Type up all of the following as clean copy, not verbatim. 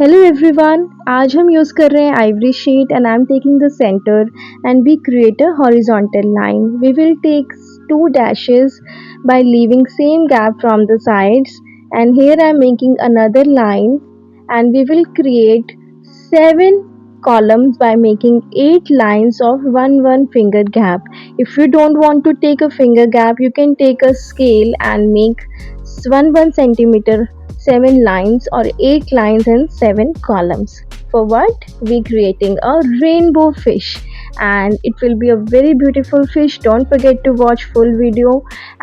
Hello everyone. आज हम use कर रहे हैं ivory sheet and I am taking the centre and we create a horizontal line. We will take two dashes by leaving same gap from the sides, and here I am making another line, and we will create seven columns by making eight lines of one finger gap. If you don't want to take a finger gap, you can take a scale and make 1 centimeter seven lines or eight lines and seven columns. For what? We creating a rainbow fish, and it will be a very beautiful fish. Don't forget to watch full video.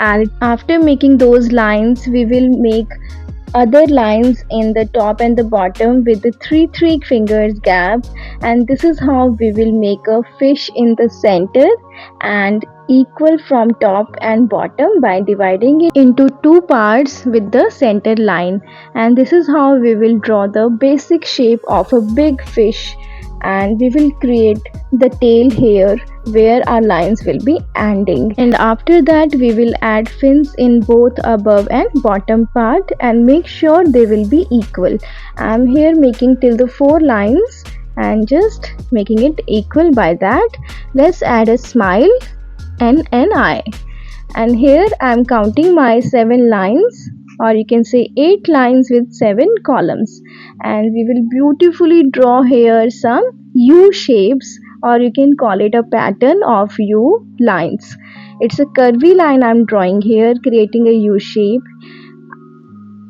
And after making those lines, we will make other lines in the top and the bottom with the three fingers gap, and this is how we will make a fish in the center and equal from top and bottom by dividing it into two parts with the center line. And this is how we will draw the basic shape of a big fish, and we will create the tail here where our lines will be ending. And after that we will add fins in both above and bottom part and make sure they will be equal. I'm here making till the four lines and just making it equal. By that, let's add a smile and an eye. And here I'm counting my seven lines, or you can say eight lines with seven columns, and we will beautifully draw here some U shapes, or you can call it a pattern of U lines. It's a curvy line I'm drawing here, creating a U shape.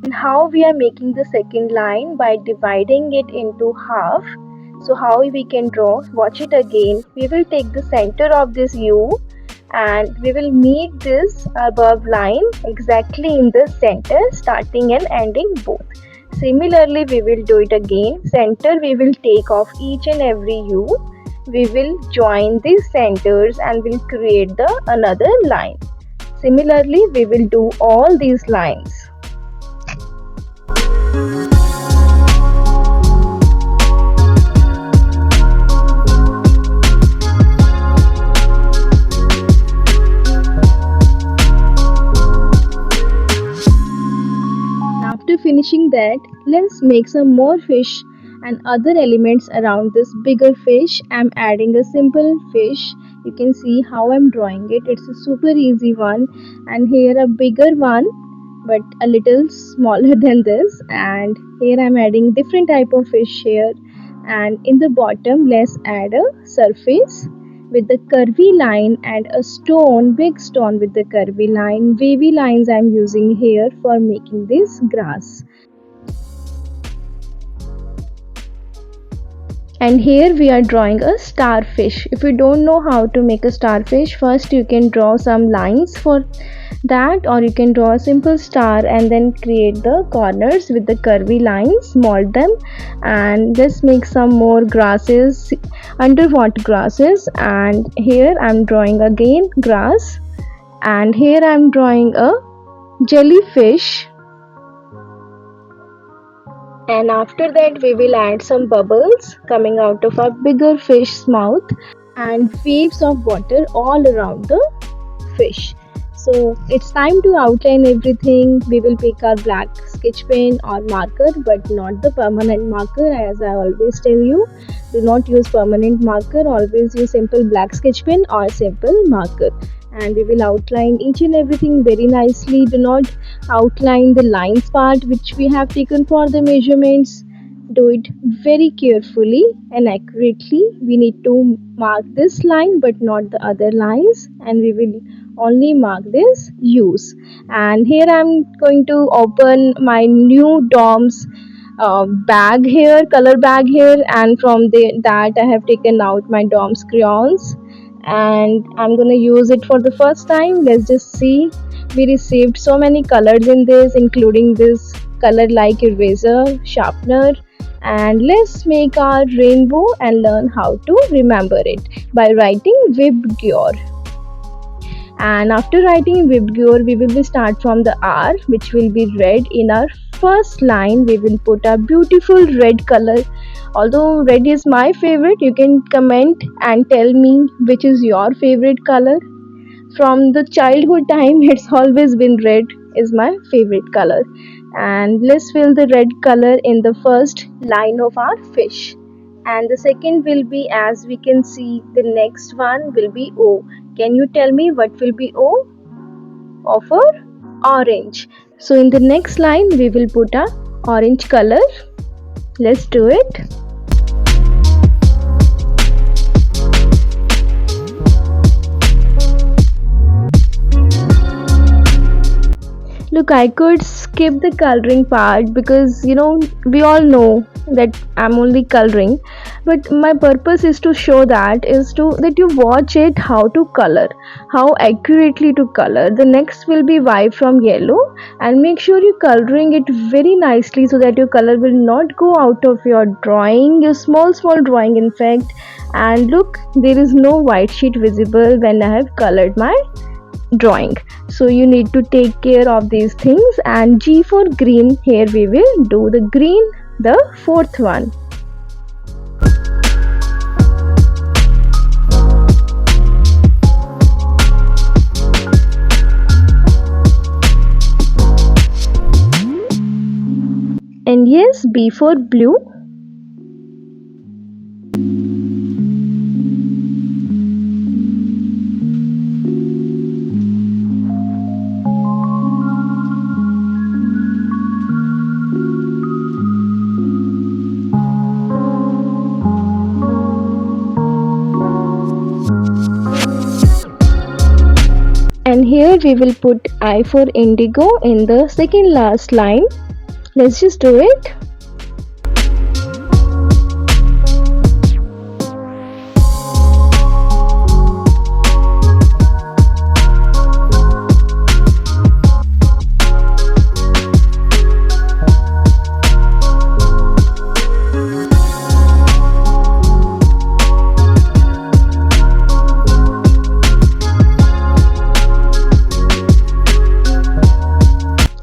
And how we are making the second line? By dividing it into half. So how we can draw? Watch it again. We will take the center of this U and we will meet this above line exactly in the center, starting and ending both. Similarly, we will do it again. Center we will take off each and every U. We will join these centers and will create the another line. Similarly, we will do all these lines. After finishing that, let's make some more fish and other elements around this bigger fish. I'm adding a simple fish. You can see how I'm drawing it. It's a super easy one, and here a bigger one but a little smaller than this, and here I'm adding different type of fish here. And in the bottom, let's add a surface with the curvy line and a stone, big stone with the curvy line. Wavy lines I'm using here for making this grass. And here we are drawing a starfish. If you don't know how to make a starfish, first you can draw some lines for that, or you can draw a simple star and then create the corners with the curvy lines, mold them. And let's make some more grasses, underwater grasses. And here I'm drawing again grass, and here I'm drawing a jellyfish. And after that we will add some bubbles coming out of a bigger fish's mouth and waves of water all around the fish. So it's time to outline everything. We will pick our black sketch pen or marker, but not the permanent marker. As I always tell you, do not use permanent marker, always use simple black sketch pen or simple marker. And we will outline each and everything very nicely. Do not outline the lines part which we have taken for the measurements. Do it very carefully and accurately. We need to mark this line but not the other lines, and we will only mark this U's. And here I'm going to open my new DOMS bag here, color bag here, and from that I have taken out my DOMS crayons and I'm gonna use it for the first time. Let's just see. We received so many colors in this, including this color like eraser, sharpener, and let's make our rainbow and learn how to remember it by writing Vibgyor. And after writing Vibgyor, we will start from the R, which will be red. In our first line we will put a beautiful red color. Although red is my favorite, you can comment and tell me which is your favorite color. From the childhood time it's always been red is my favorite color. And let's fill the red color in the first line of our fish. And the second will be, as we can see, the next one will be O. Can you tell me what will be O? Of a orange. So in the next line we will put a orange color. Let's do it. Look, I could skip the coloring part because we all know that I'm only coloring, but my purpose is to show that you watch it how to color, how accurately to color. The next will be white from yellow, and make sure you coloring it very nicely so that your color will not go out of your drawing, your small drawing in fact. And look, there is no white sheet visible when I have colored my drawing. So you need to take care of these things. And G for green, here we will do the green, the fourth one. And yes, B for blue. And here we will put I for indigo in the second last line. Let's just do it.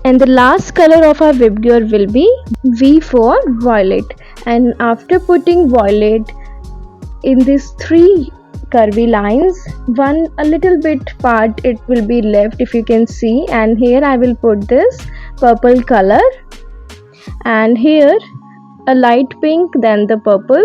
And the last color of our Vibgyor will be V for violet. And after putting violet in these three curvy lines, one a little bit part it will be left, if you can see, and here I will put this purple color, and here a light pink, then the purple.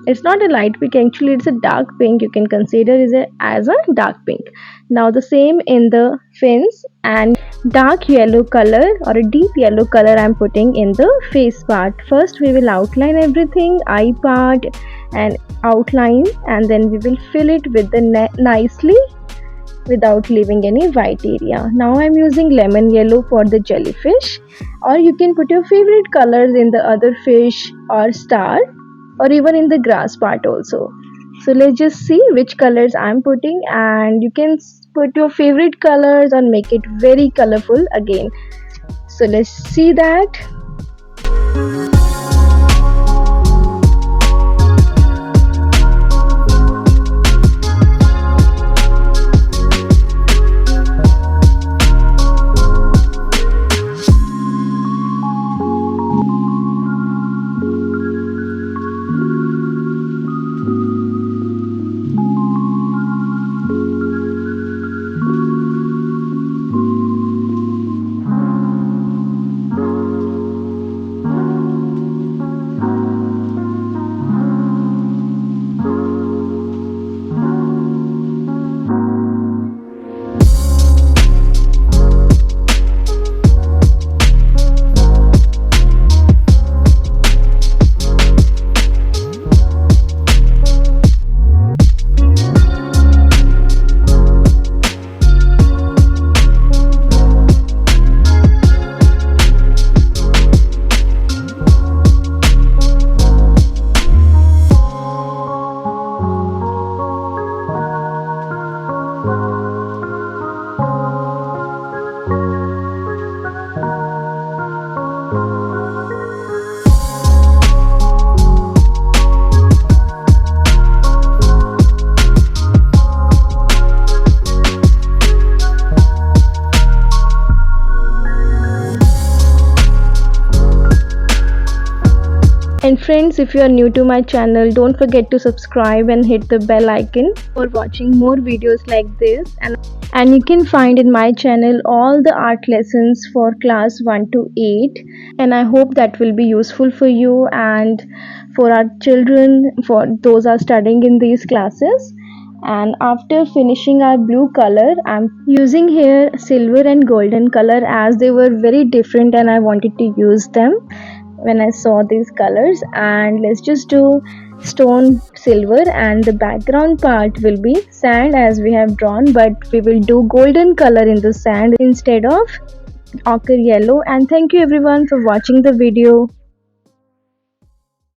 It's not a light pink, actually it's a dark pink. You can consider it as a dark pink. Now the same in the fins, and dark yellow color or a deep yellow color I'm putting in the face part. First we will outline everything, eye part and outline, and then we will fill it with the nicely without leaving any white area. Now I'm using lemon yellow for the jellyfish, or you can put your favorite colors in the other fish or star, or even in the grass part also. So let's just see which colors I'm putting, and you can put your favorite colors and make it very colorful again. So let's see that. And friends, if you are new to my channel, don't forget to subscribe and hit the bell icon for watching more videos like this. And you can find in my channel all the art lessons for class 1 to 8. And I hope that will be useful for you and for our children, for those are studying in these classes. And after finishing our blue color, I'm using here silver and golden color as they were very different and I wanted to use them when I saw these colors. And let's just do stone silver, and the background part will be sand as we have drawn, but we will do golden color in the sand instead of ochre yellow. And thank you everyone for watching the video.